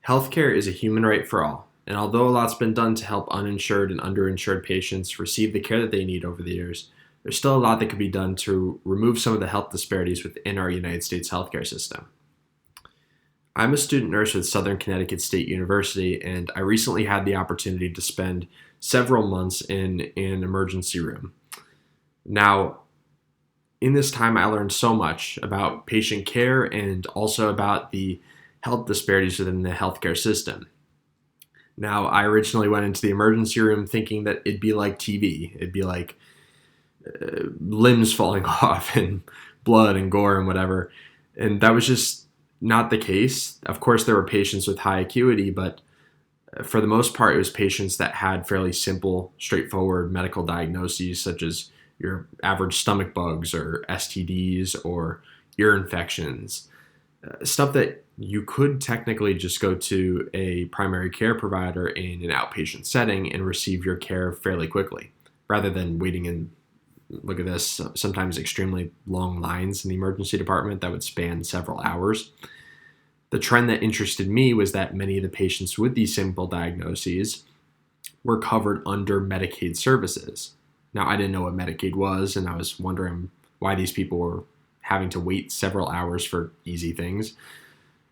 Healthcare is a human right for all, and although a lot's been done to help uninsured and underinsured patients receive the care that they need over the years, there's still a lot that could be done to remove some of the health disparities within our United States healthcare system. I'm a student nurse with Southern Connecticut State University, and I recently had the opportunity to spend several months in an emergency room. Now, in this time, I learned so much about patient care and also about the health disparities within the healthcare system. Now, I originally went into the emergency room thinking that it'd be like TV. It'd be like limbs falling off and blood and gore and whatever. And that was just not the case. Of course, there were patients with high acuity, but for the most part, it was patients that had fairly simple, straightforward medical diagnoses, such as your average stomach bugs or STDs or ear infections, stuff that you could technically just go to a primary care provider in an outpatient setting and receive your care fairly quickly, rather than waiting in, look at this, sometimes extremely long lines in the emergency department that would span several hours. The trend that interested me was that many of the patients with these simple diagnoses were covered under Medicaid services. Now, I didn't know what Medicaid was, and I was wondering why these people were having to wait several hours for easy things.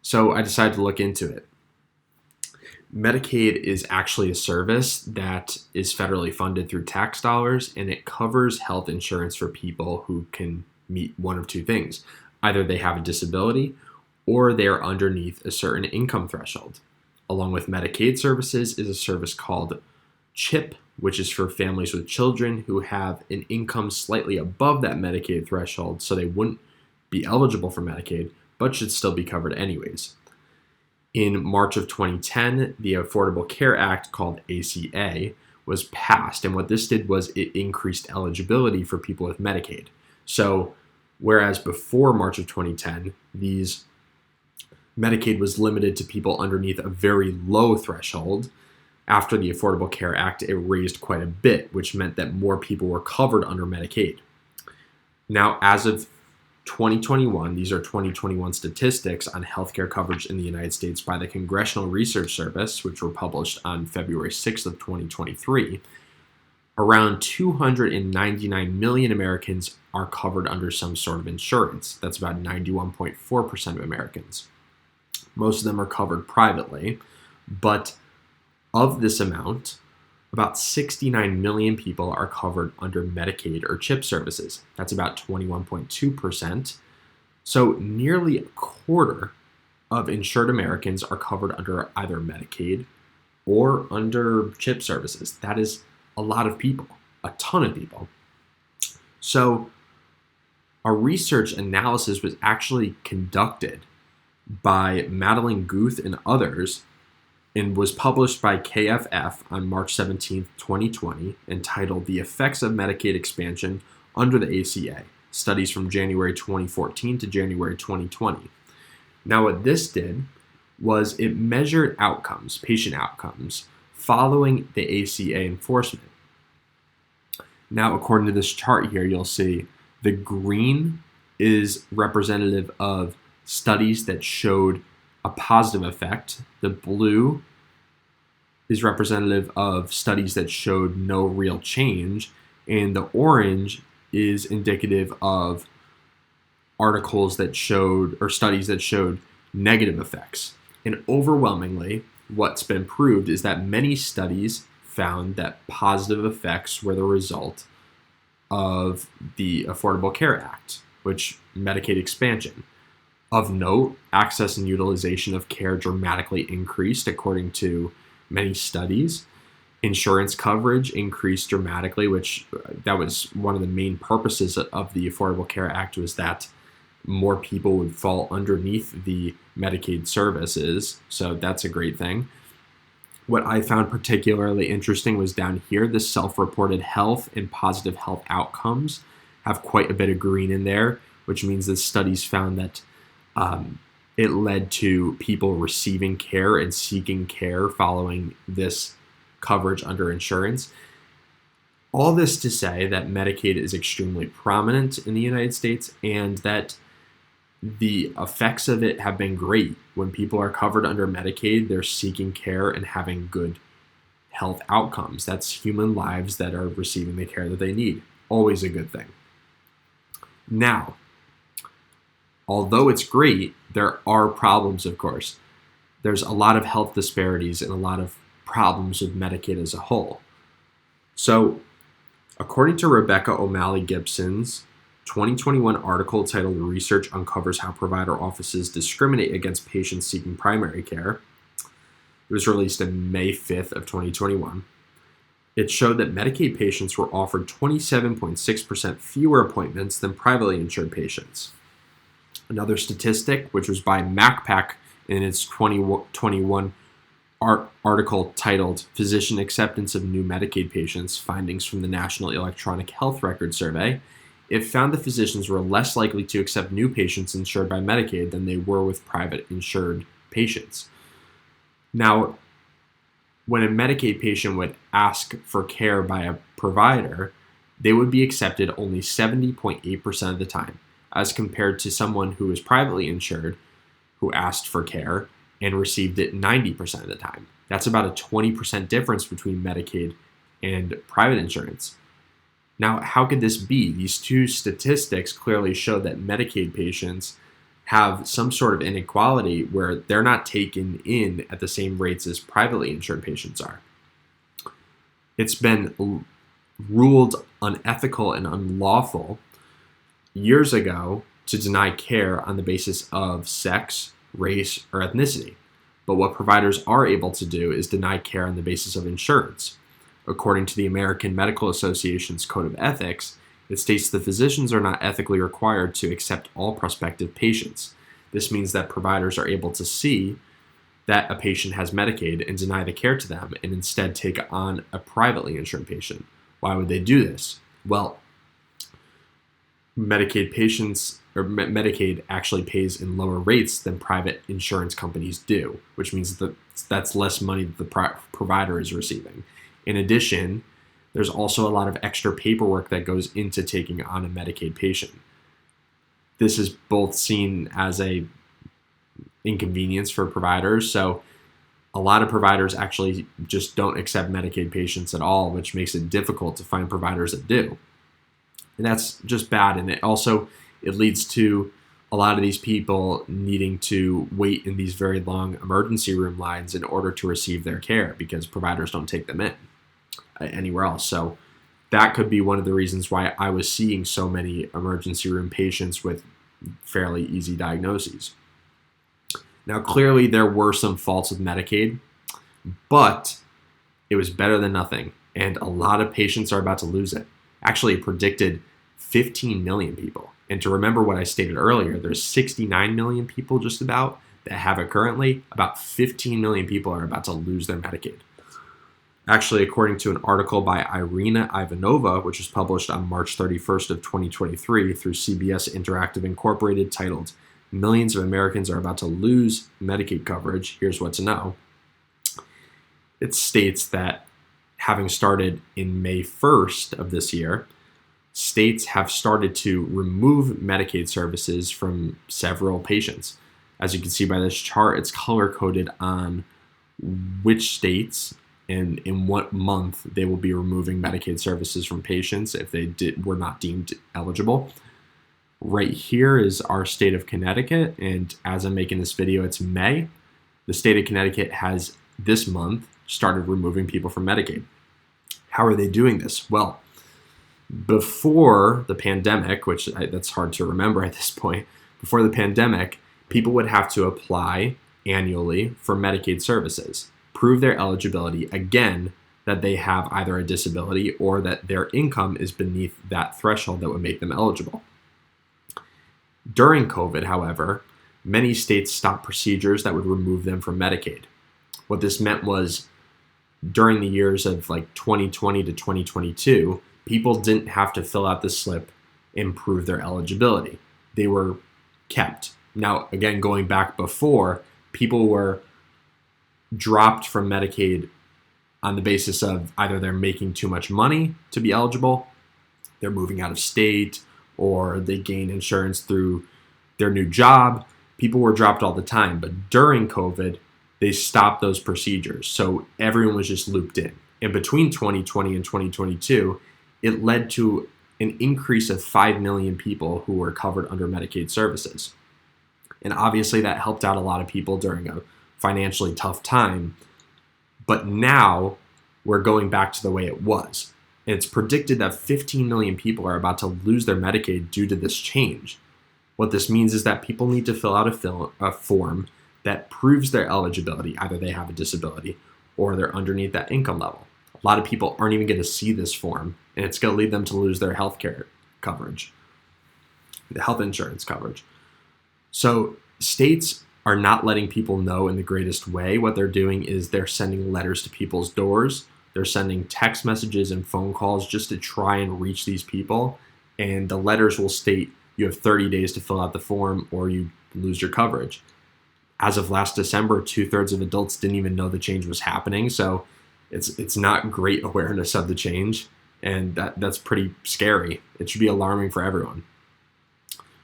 So I decided to look into it. Medicaid is actually a service that is federally funded through tax dollars, and it covers health insurance for people who can meet one of two things. Either they have a disability or they are underneath a certain income threshold. Along with Medicaid services is a service called CHIP, which is for families with children who have an income slightly above that Medicaid threshold, so they wouldn't be eligible for Medicaid, but should still be covered anyways. In March of 2010, the Affordable Care Act, called ACA, was passed, and what this did was it increased eligibility for people with Medicaid. So, whereas before March of 2010, Medicaid was limited to people underneath a very low threshold, after the Affordable Care Act, it raised quite a bit, which meant that more people were covered under Medicaid. Now, as of 2021, these are 2021 statistics on healthcare coverage in the United States by the Congressional Research Service, which were published on February 6th of 2023. Around 299 million Americans are covered under some sort of insurance. That's about 91.4% of Americans. Most of them are covered privately, but of this amount, about 69 million people are covered under Medicaid or CHIP services. That's about 21.2%. So nearly a quarter of insured Americans are covered under either Medicaid or under CHIP services. That is a lot of people, a ton of people. So a research analysis was actually conducted by Madeline Guth and others and was published by KFF on March 17, 2020, entitled The Effects of Medicaid Expansion Under the ACA, Studies from January 2014 to January 2020. Now, what this did was it measured outcomes, patient outcomes, following the ACA enforcement. Now, according to this chart here, you'll see the green is representative of studies that showed a positive effect. The blue is representative of studies that showed no real change, and the orange is indicative of articles that showed, or studies that showed, negative effects. And overwhelmingly, what's been proved is that many studies found that positive effects were the result of the Affordable Care Act, which Medicaid expansion. Of note, access and utilization of care dramatically increased according to many studies. Insurance coverage increased dramatically, which that was one of the main purposes of the Affordable Care Act, was that more people would fall underneath the Medicaid services. So that's a great thing. What I found particularly interesting was down here, the self-reported health and positive health outcomes have quite a bit of green in there, which means that studies found that it led to people receiving care and seeking care following this coverage under insurance. All this to say that Medicaid is extremely prominent in the United States, and that the effects of it have been great. When people are covered under Medicaid, they're seeking care and having good health outcomes. That's human lives that are receiving the care that they need. Always a good thing. Now, although it's great, there are problems, of course. There's a lot of health disparities and a lot of problems with Medicaid as a whole. So, according to Rebecca O'Malley Gibson's 2021 article titled "Research Uncovers How Provider Offices Discriminate Against Patients Seeking Primary Care," it was released on May 5th of 2021. It showed that Medicaid patients were offered 27.6% fewer appointments than privately insured patients. Another statistic, which was by MacPac in its 2021 article titled "Physician Acceptance of New Medicaid Patients, Findings from the National Electronic Health Record Survey," it found that physicians were less likely to accept new patients insured by Medicaid than they were with private insured patients. Now, when a Medicaid patient would ask for care by a provider, they would be accepted only 70.8% of the time, as compared to someone who was privately insured who asked for care and received it 90% of the time. That's about a 20% difference between Medicaid and private insurance. Now, how could this be? These two statistics clearly show that Medicaid patients have some sort of inequality where they're not taken in at the same rates as privately insured patients are. It's been ruled unethical and unlawful years ago to deny care on the basis of sex, race, or ethnicity. But what providers are able to do is deny care on the basis of insurance. According to the American Medical Association's Code of Ethics, it states that physicians are not ethically required to accept all prospective patients. This means that providers are able to see that a patient has Medicaid and deny the care to them and instead take on a privately insured patient. Why would they do this? Well, Medicaid actually pays in lower rates than private insurance companies do, which means that that's less money that the provider is receiving. In addition, there's also a lot of extra paperwork that goes into taking on a Medicaid patient. This is both seen as a inconvenience for providers. So a lot of providers actually just don't accept Medicaid patients at all, which makes it difficult to find providers that do. And that's just bad. And it leads to a lot of these people needing to wait in these very long emergency room lines in order to receive their care because providers don't take them in anywhere else. So that could be one of the reasons why I was seeing so many emergency room patients with fairly easy diagnoses. Now, clearly there were some faults with Medicaid, but it was better than nothing. And a lot of patients are about to lose it. Actually, it predicted 15 million people. And to remember what I stated earlier, there's 69 million people just about that have it currently. About 15 million people are about to lose their Medicaid. Actually, according to an article by Irina Ivanova, which was published on March 31st of 2023 through CBS Interactive Incorporated, titled "Millions of Americans Are About to Lose Medicaid Coverage, Here's What to Know," it states that having started in May 1st of this year, states have started to remove Medicaid services from several patients. As you can see by this chart, it's color-coded on which states and in what month they will be removing Medicaid services from patients if they were not deemed eligible. Right here is our state of Connecticut, and as I'm making this video, it's May. The state of Connecticut has this month started removing people from Medicaid. How are they doing this? Well, before the pandemic, that's hard to remember at this point, before the pandemic, people would have to apply annually for Medicaid services, prove their eligibility, again, that they have either a disability or that their income is beneath that threshold that would make them eligible. During COVID, however, many states stopped procedures that would remove them from Medicaid. What this meant was during the years of like 2020 to 2022, people didn't have to fill out the slip and prove their eligibility. They were kept. Now, again, going back before, people were dropped from Medicaid on the basis of either they're making too much money to be eligible, they're moving out of state, or they gain insurance through their new job, people were dropped all the time. But during COVID, they stopped those procedures. So everyone was just looped in. And between 2020 and 2022, it led to an increase of 5 million people who were covered under Medicaid services. And obviously that helped out a lot of people during a financially tough time. But now we're going back to the way it was. And it's predicted that 15 million people are about to lose their Medicaid due to this change. What this means is that people need to fill out a form that proves their eligibility. Either they have a disability or they're underneath that income level. A lot of people aren't even going to see this form, and it's going to lead them to lose their health care coverage, the health insurance coverage. So states are not letting people know in the greatest way. What they're doing is they're sending letters to people's doors. They're sending text messages and phone calls just to try and reach these people. And the letters will state you have 30 days to fill out the form or you lose your coverage. As of last December, 2/3 of adults didn't even know the change was happening. So it's not great awareness of the change. And that's pretty scary. It should be alarming for everyone.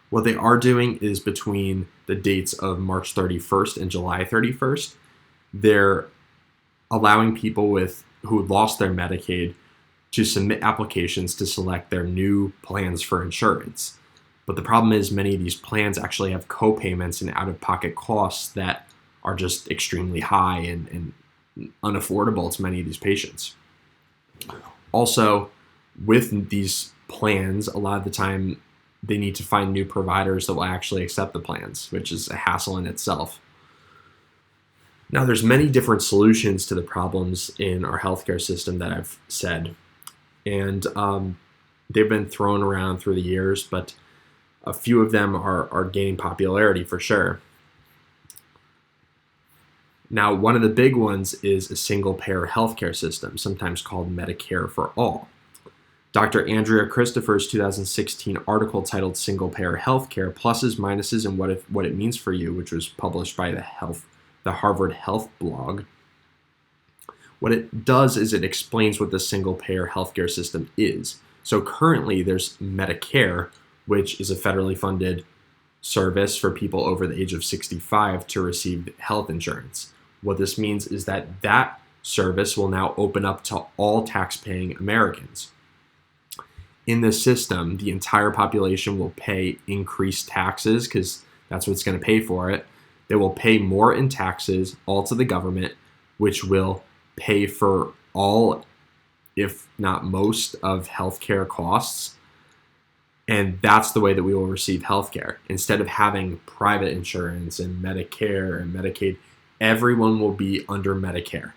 What they are doing is between the dates of March 31st and July 31st, they're allowing people who lost their Medicaid to submit applications to select their new plans for insurance. But the problem is many of these plans actually have co-payments and out-of-pocket costs that are just extremely high and unaffordable to many of these patients. Also, with these plans, a lot of the time they need to find new providers that will actually accept the plans, which is a hassle in itself. Now, there's many different solutions to the problems in our healthcare system that I've said, and they've been thrown around through the years, but a few of them are gaining popularity for sure. Now, one of the big ones is a single-payer healthcare system, sometimes called Medicare for All. Dr. Andrea Christopher's 2016 article titled Single-Payer Healthcare, Pluses, Minuses, and What It Means for You, which was published by the Harvard Health blog. What it does is it explains what the single-payer healthcare system is. So currently there's Medicare, which is a federally funded service for people over the age of 65 to receive health insurance. What this means is that service will now open up to all tax-paying Americans. In this system, the entire population will pay increased taxes because that's what's going to pay for it. They will pay more in taxes, all to the government, which will pay for all, if not most, of healthcare costs. And that's the way that we will receive healthcare. Instead of having private insurance and Medicare and Medicaid, everyone will be under Medicare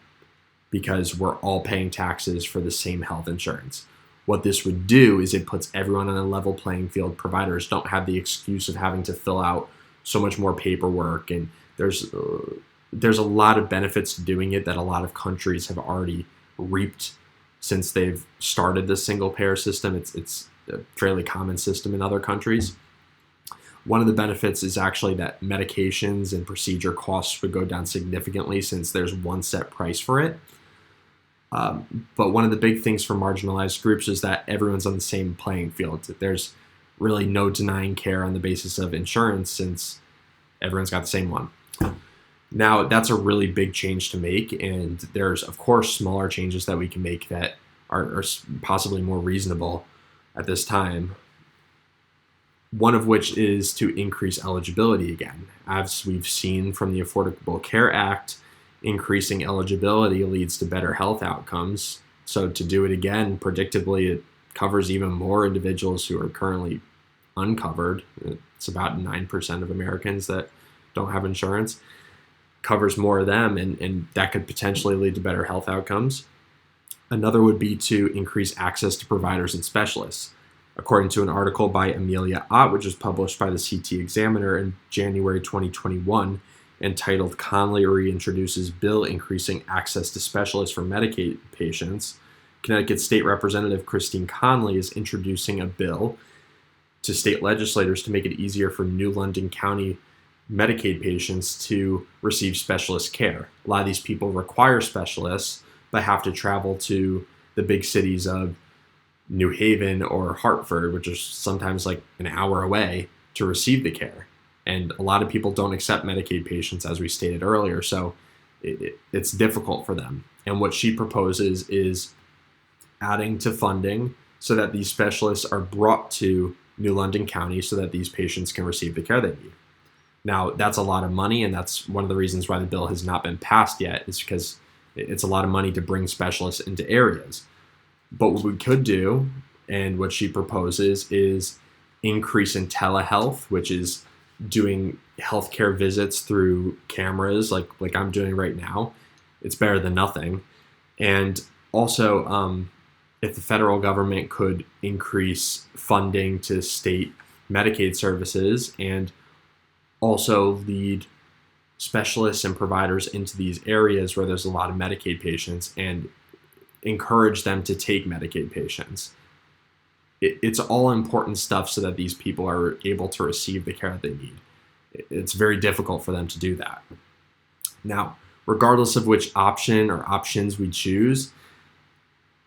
because we're all paying taxes for the same health insurance. What this would do is it puts everyone on a level playing field. Providers don't have the excuse of having to fill out so much more paperwork, and there's a lot of benefits to doing it that a lot of countries have already reaped since they've started this single payer system. It's a fairly common system in other countries. One of the benefits is actually that medications and procedure costs would go down significantly since there's one set price for it. But one of the big things for marginalized groups is that everyone's on the same playing field. There's really no denying care on the basis of insurance since everyone's got the same one. Now, that's a really big change to make, and there's, of course, smaller changes that we can make that are possibly more reasonable at this time. One of which is to increase eligibility again. As we've seen from the Affordable Care Act, increasing eligibility leads to better health outcomes. So to do it again, predictably, it covers even more individuals who are currently uncovered. It's about 9% of Americans that don't have insurance. Covers more of them, and that could potentially lead to better health outcomes. Another would be to increase access to providers and specialists. According to an article by Amelia Ott, which was published by the CT Examiner in January 2021, entitled Conley Reintroduces Bill Increasing Access to Specialists for Medicaid Patients, Connecticut State Representative Christine Conley is introducing a bill to state legislators to make it easier for New London County Medicaid patients to receive specialist care. A lot of these people require specialists, but have to travel to the big cities of New Haven or Hartford, which is sometimes like an hour away, to receive the care. And a lot of people don't accept Medicaid patients, as we stated earlier, so it's difficult for them. And what she proposes is adding to funding so that these specialists are brought to New London County so that these patients can receive the care they need. Now, that's a lot of money, and that's one of the reasons why the bill has not been passed yet, is because it's a lot of money to bring specialists into areas. But what we could do, and what she proposes, is increase in telehealth, which is doing healthcare visits through cameras like I'm doing right now. It's better than nothing. And also, if the federal government could increase funding to state Medicaid services and also lead specialists and providers into these areas where there's a lot of Medicaid patients and encourage them to take Medicaid patients. It's all important stuff so that these people are able to receive the care that they need. It's very difficult for them to do that. Now, regardless of which option or options we choose,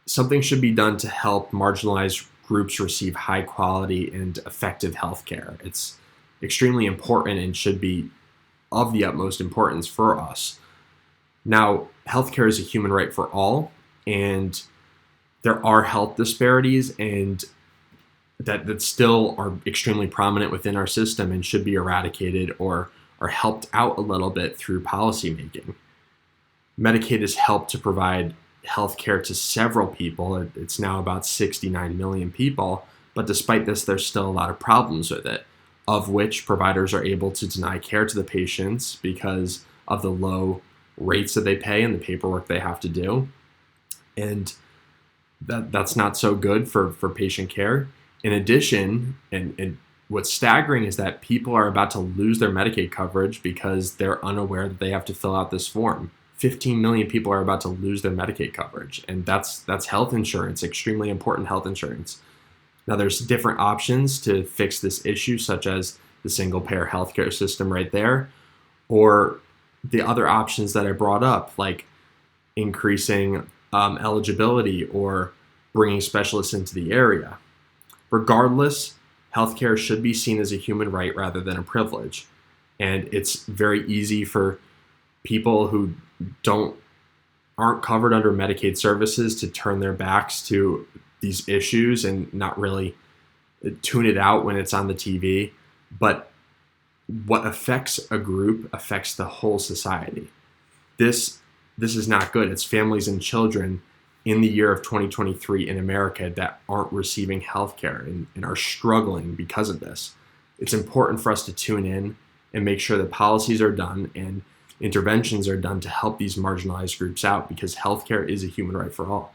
something should be done to help marginalized groups receive high quality and effective health care. It's extremely important and should be of the utmost importance for us. Now, healthcare is a human right for all, and there are health disparities and that still are extremely prominent within our system and should be eradicated or are helped out a little bit through policymaking. Medicaid has helped to provide health care to several people. It's now about 69 million people, but despite this, there's still a lot of problems with it, of which providers are able to deny care to the patients because of the low rates that they pay and the paperwork they have to do. And that's not so good for patient care. In addition, and what's staggering is that people are about to lose their Medicaid coverage because they're unaware that they have to fill out this form. 15 million people are about to lose their Medicaid coverage, and that's health insurance, extremely important health insurance. Now, there's different options to fix this issue, such as the single-payer healthcare system right there, or the other options that I brought up, like increasing eligibility or bringing specialists into the area. Regardless, healthcare should be seen as a human right rather than a privilege. And it's very easy for people who aren't covered under Medicaid services to turn their backs to these issues and not really tune it out when it's on the TV. But what affects a group affects the whole society. This is not good. It's families and children in the year of 2023 in America that aren't receiving health care and are struggling because of this. It's important for us to tune in and make sure that policies are done and interventions are done to help these marginalized groups out, because healthcare is a human right for all.